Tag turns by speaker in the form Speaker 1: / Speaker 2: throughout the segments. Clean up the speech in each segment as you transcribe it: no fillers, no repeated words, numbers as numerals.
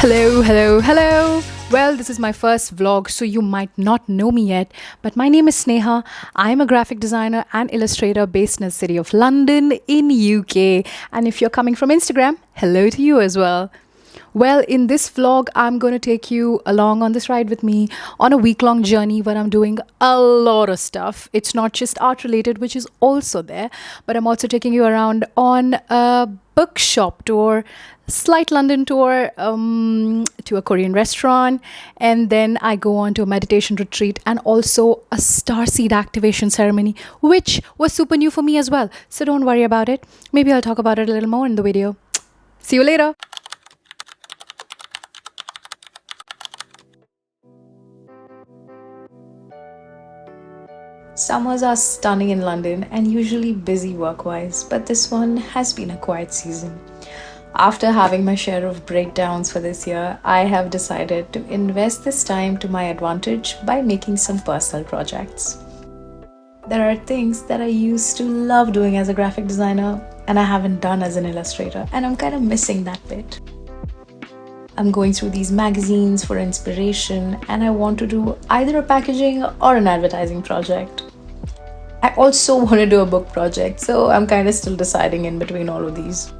Speaker 1: Hello, hello, hello. Well, this is my first vlog, so you might not know me yet, but my name is Sneha. I'm a graphic designer and illustrator based in the city of London in UK. And if you're coming from Instagram, hello to you as well. Well, in this vlog, I'm going to take you along on this ride with me on a week-long journey where I'm doing a lot of stuff. It's not just art related, which is also there, but I'm also taking you around on a bookshop tour, slight London tour, to a Korean restaurant, and then I go on to a meditation retreat and also a Starseed activation ceremony, which was super new for me as well. So don't worry about it. Maybe I'll talk about it a little more in the video. See you later. Summers are stunning in London and usually busy work-wise, but this one has been a quiet season. After having my share of breakdowns for this year, I have decided to invest this time to my advantage by making some personal projects. There are things that I used to love doing as a graphic designer and I haven't done as an illustrator, and I'm kind of missing that bit. I'm going through these magazines for inspiration and I want to do either a packaging or an advertising project. I also want to do a book project, so I'm kind of still deciding in between all of these.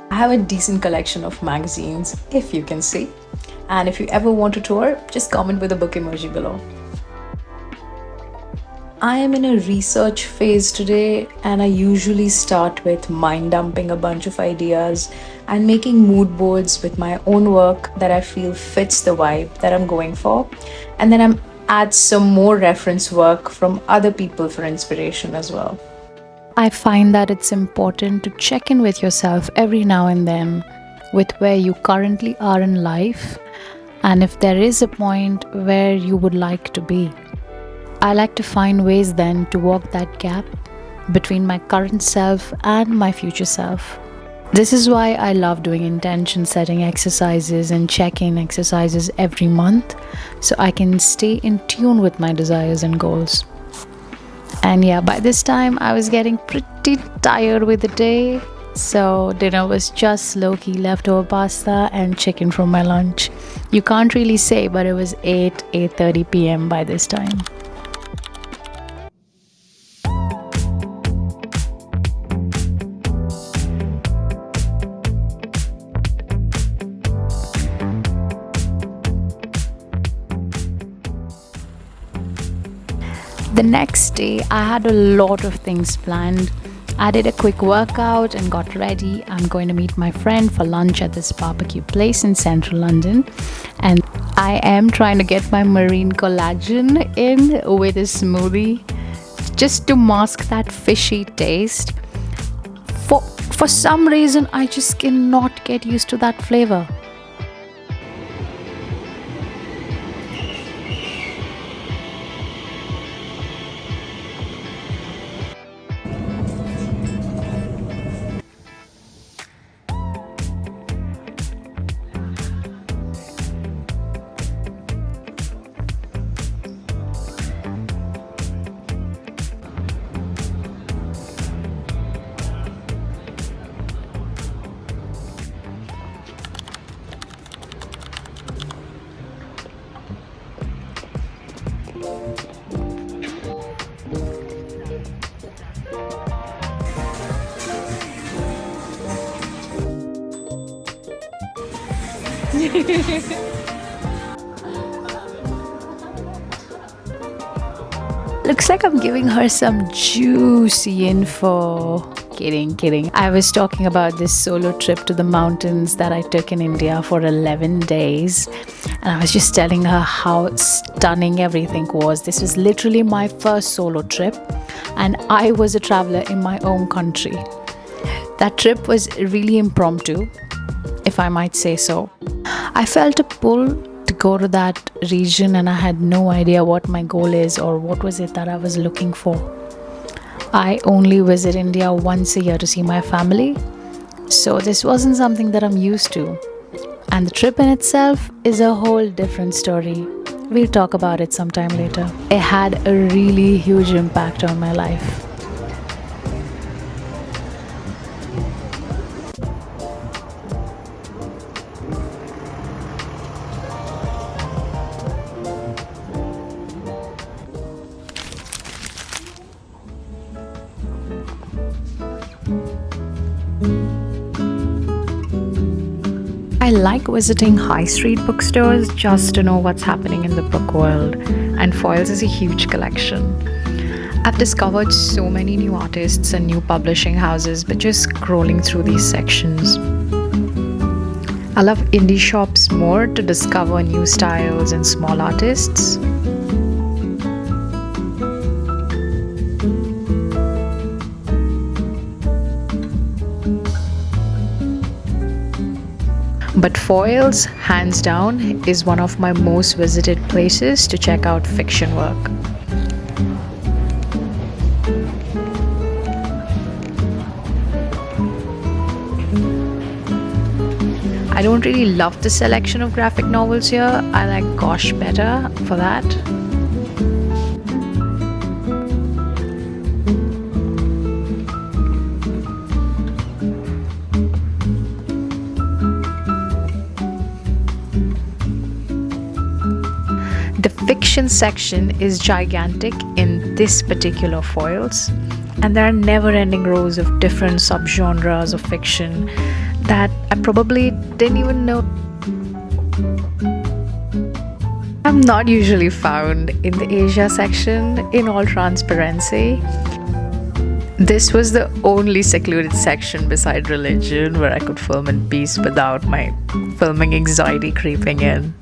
Speaker 1: I have a decent collection of magazines, if you can see. And if you ever want a tour, just comment with a book emoji below. I am in a research phase today, and I usually start with mind dumping a bunch of ideas and making mood boards with my own work that I feel fits the vibe that I'm going for. And then I add some more reference work from other people for inspiration as well. I find that it's important to check in with yourself every now and then with where you currently are in life and if there is a point where you would like to be. I like to find ways then to walk that gap between my current self and my future self. This is why I love doing intention setting exercises and check-in exercises every month so I can stay in tune with my desires and goals. And yeah, by this time I was getting pretty tired with the day, so dinner was just low-key leftover pasta and chicken from my lunch. You can't really say, but it was 8:30 p.m. by this time. The next day, I had a lot of things planned. I did a quick workout and got ready. I'm going to meet my friend for lunch at this barbecue place in central London. And I am trying to get my marine collagen in with a smoothie just to mask that fishy taste. For some reason, I just cannot get used to that flavor. Looks like I'm giving her some juicy info. Kidding. I was talking about this solo trip to the mountains that I took in India for 11 days. And I was just telling her how stunning everything was. This was literally my first solo trip. And I was a traveler in my own country. That trip was really impromptu, if I might say so. I felt a pull to go to that region and I had no idea what my goal is or what was it that I was looking for. I only visit India once a year to see my family, so this wasn't something that I'm used to. And the trip in itself is a whole different story. We'll talk about it sometime later. It had a really huge impact on my life. I like visiting high street bookstores just to know what's happening in the book world, and Foyle's is a huge collection. I've discovered so many new artists and new publishing houses by just scrolling through these sections. I love indie shops more to discover new styles and small artists. But Foyle's, hands down, is one of my most visited places to check out fiction work. I don't really love the selection of graphic novels here. I like Gosh better for that. The fiction section is gigantic in this particular Foyles, and there are never-ending rows of different subgenres of fiction that I probably didn't even know. I'm not usually found in the Asia section, in all transparency. This was the only secluded section beside religion where I could film in peace without my filming anxiety creeping in.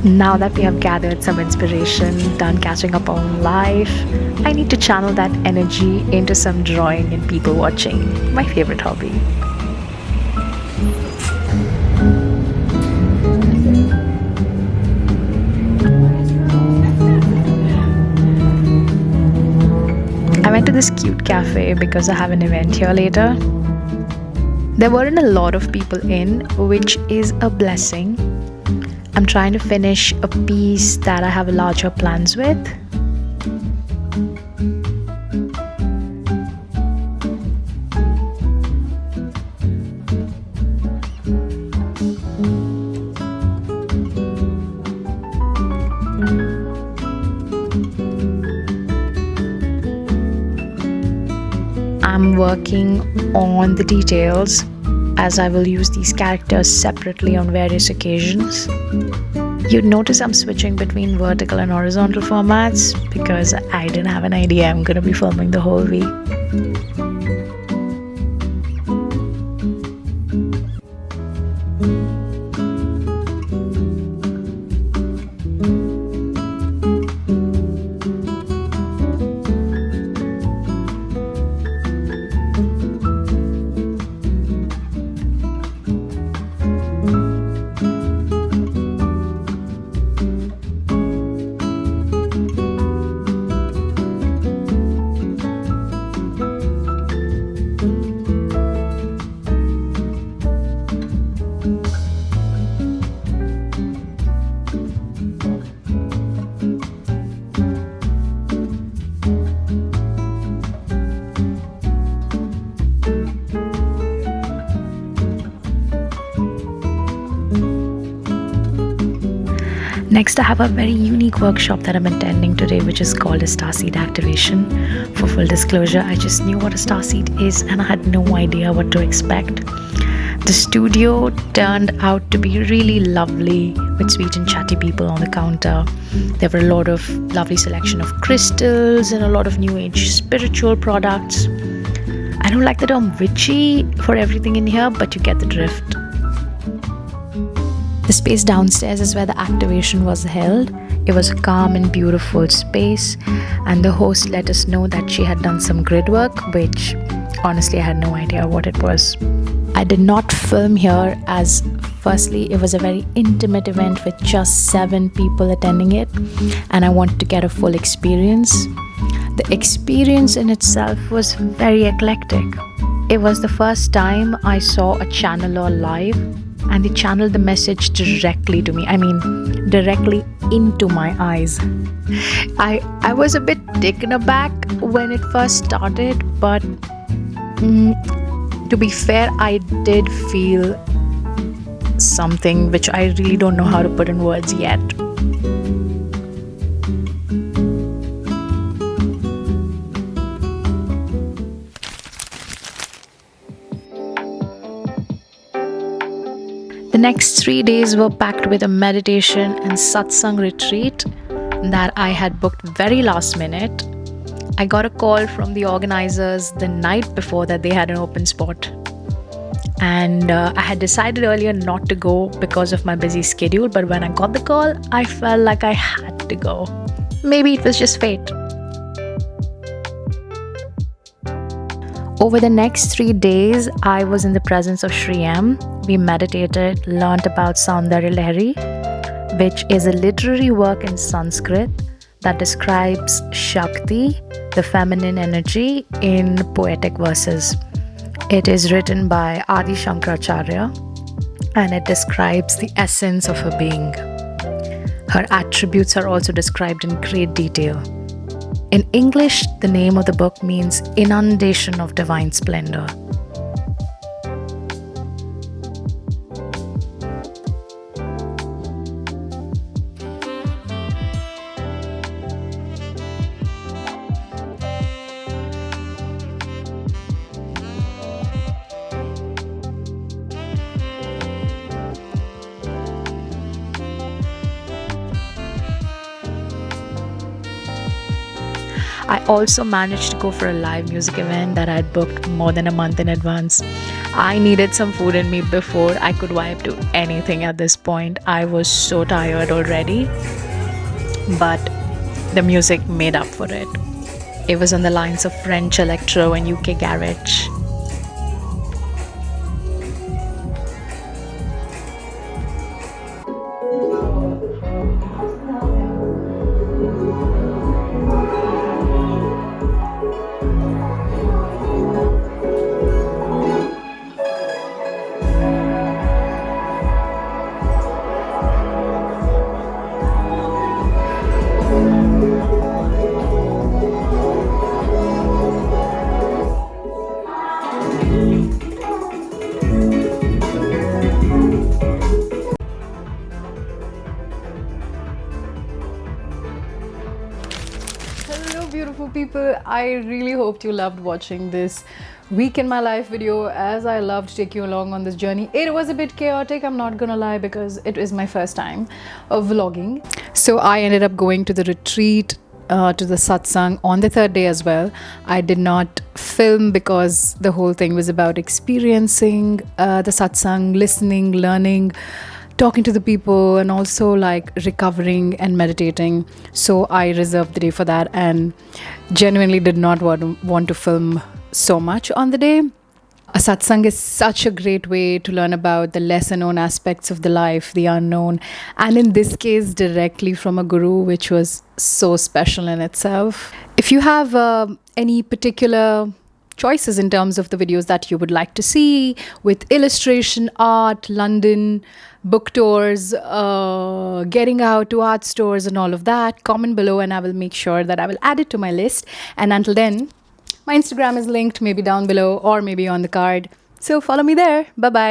Speaker 1: Now that we have gathered some inspiration, done catching up on life, I need to channel that energy into some drawing and people watching, my favorite hobby. I went to this cute cafe because I have an event here later. There weren't a lot of people in, which is a blessing. I'm trying to finish a piece that I have larger plans with. I'm working on the details, as I will use these characters separately on various occasions. You'd notice I'm switching between vertical and horizontal formats because I didn't have an idea I'm going to be filming the whole week. Next, I have a very unique workshop that I'm attending today, which is called a Starseed activation. For full disclosure, I just knew what a Starseed is and I had no idea what to expect. The studio turned out to be really lovely with sweet and chatty people on the counter. There were a lot of lovely selection of crystals and a lot of new age spiritual products. I don't like the term witchy for everything in here, but you get the drift. The space downstairs is where the activation was held. It was a calm and beautiful space, and the host let us know that she had done some grid work, which honestly I had no idea what it was. I did not film here as firstly it was a very intimate event with just 7 people attending it, and I wanted to get a full experience. The experience in itself was very eclectic. It was the first time I saw a channeler live, and they channeled the message directly to me. I mean, directly into my eyes. I was a bit taken aback when it first started, but to be fair, I did feel something which I really don't know how to put in words yet. The next 3 days were packed with a meditation and satsang retreat that I had booked very last minute. I got a call from the organizers the night before that they had an open spot. And I had decided earlier not to go because of my busy schedule, but when I got the call, I felt like I had to go. Maybe it was just fate. Over the next 3 days, I was in the presence of Shri M. We meditated, learnt about Saundarya Lahari, which is a literary work in Sanskrit that describes Shakti, the feminine energy, in poetic verses. It is written by Adi-Shankaracharya, and it describes the essence of her being. Her attributes are also described in great detail. In English, the name of the book means Inundation of Divine Splendor. I also managed to go for a live music event that I had booked more than a month in advance. I needed some food in me before I could vibe to anything at this point. I was so tired already, but the music made up for it. It was on the lines of French electro and UK garage.
Speaker 2: Hello beautiful people, I really hoped you loved watching this week in my life video as I loved to take you along on this journey. It was a bit chaotic, I'm not gonna lie, because it is my first time of vlogging. So I ended up going to the retreat, to the satsang on the 3rd day as well. I did not film because the whole thing was about experiencing the satsang, listening, learning, talking to the people, and also like recovering and meditating. So I reserved the day for that and genuinely did not want to film so much on the day. A satsang is such a great way to learn about the lesser known aspects of the life, the unknown, and in this case directly from a guru, which was so special in itself. If you have any particular choices in terms of the videos that you would like to see with illustration, art, London, book tours, getting out to art stores and all of that, comment below and I will make sure that I will add it to my list. And until then, my Instagram is linked maybe down below or maybe on the card. So follow me there. Bye-bye.